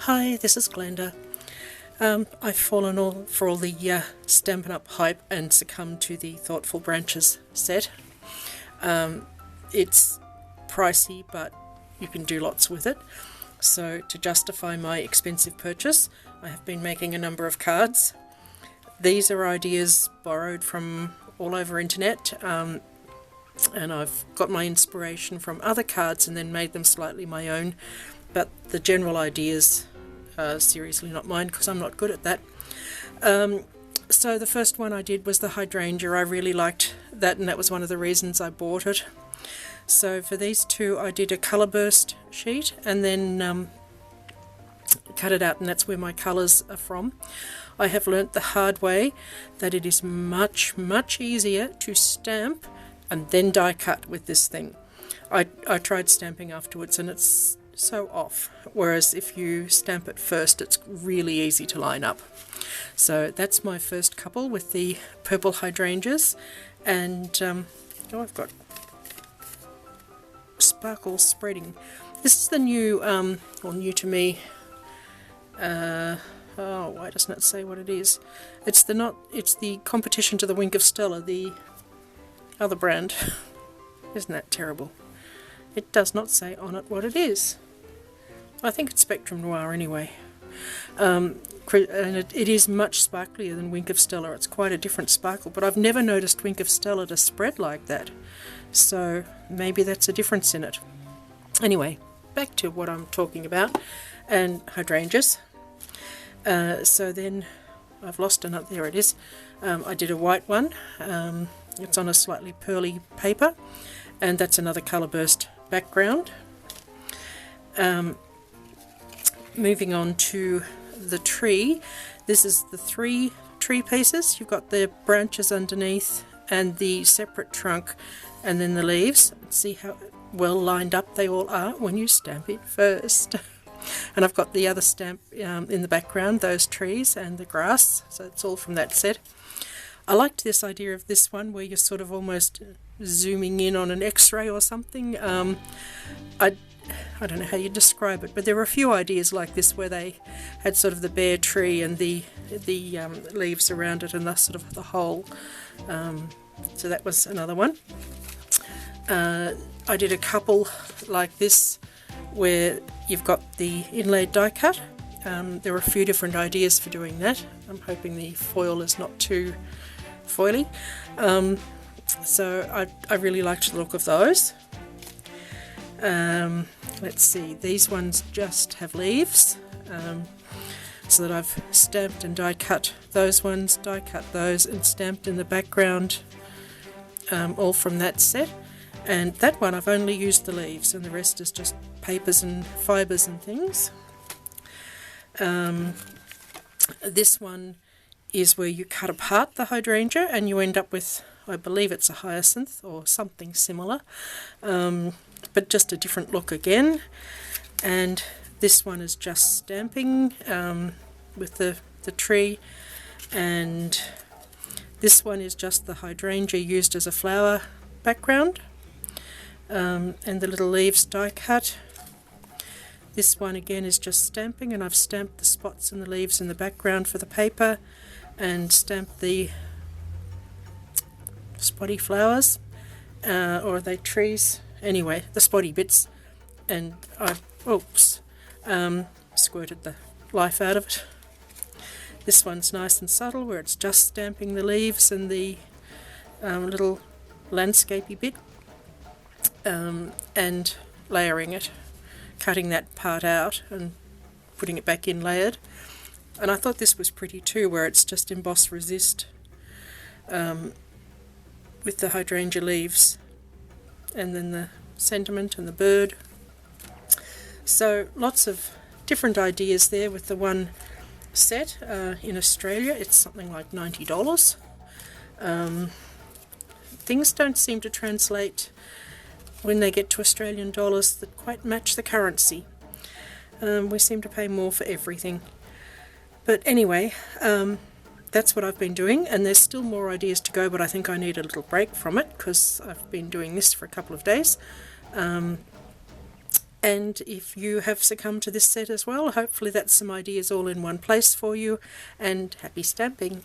Hi, this is Glenda. I've fallen for all the Stampin' Up hype and succumbed to the Thoughtful Branches set. It's pricey, but you can do lots with it. So to justify my expensive purchase, I have been making a number of cards. These are ideas borrowed from all over internet, and I've got my inspiration from other cards and then made them slightly my own. But the general ideas are seriously not mine because I'm not good at that. So the first one I did was the hydrangea. I really liked that, and that was one of the reasons I bought it. So for these two I did a colour burst sheet and then cut it out, and that's where my colours are from. I have learnt the hard way that it is much easier to stamp and then die cut with this thing. I tried stamping afterwards and it's so off, whereas if you stamp it first it's really easy to line up. So that's my first couple with the purple hydrangeas, and I've got sparkles spreading. This is the new, or new to me, why doesn't it say what it is? It's the competition to the Wink of Stella, the other brand. Isn't that terrible? It does not say on it what it is. I think it's Spectrum Noir anyway. And it is much sparklier than Wink of Stella. It's quite a different sparkle, but I've never noticed Wink of Stella to spread like that. So maybe that's a difference in it. Anyway, back to what I'm talking about, and hydrangeas. So then I've lost another, there it is. I did a white one. It's on a slightly pearly paper, and that's another colour burst background. Moving on to the tree, this is the 3 tree pieces. You've got the branches underneath and the separate trunk and then the leaves. See how well lined up they all are when you stamp it first. And I've got the other stamp in the background, those trees and the grass, so it's all from that set. I liked this idea of this one where you're sort of almost zooming in on an x-ray or something. I don't know how you describe it, but there were a few ideas like this where they had sort of the bare tree and the leaves around it and the sort of the whole. So that was another one. I did a couple like this where you've got the inlaid die cut. There were a few different ideas for doing that. I'm hoping the foil is not too foily. So I really liked the look of those. Let's see, these ones just have leaves, so that I've stamped and die cut those ones, die cut those and stamped in the background, all from that set. And that one I've only used the leaves and the rest is just papers and fibres and things. This one is where you cut apart the hydrangea and you end up with, I believe it's a hyacinth or something similar, but just a different look again. And this one is just stamping with the tree, and this one is just the hydrangea used as a flower background, and the little leaves die cut. This one again is just stamping, and I've stamped the spots and the leaves in the background for the paper and stamped the spotty flowers, or are they trees? Anyway, the spotty bits, and I've squirted the life out of it. This one's nice and subtle where it's just stamping the leaves and the little landscapey bit, and layering it, cutting that part out and putting it back in layered. And I thought this was pretty too, where it's just emboss resist with the hydrangea leaves and then the sentiment and the bird. So lots of different ideas there with the one set. In Australia it's something like $90. Things don't seem to translate when they get to Australian dollars that quite match the currency. We seem to pay more for everything. But anyway, that's what I've been doing, and there's still more ideas to go, but I think I need a little break from it because I've been doing this for a couple of days. And if you have succumbed to this set as well, hopefully that's some ideas all in one place for you, and happy stamping!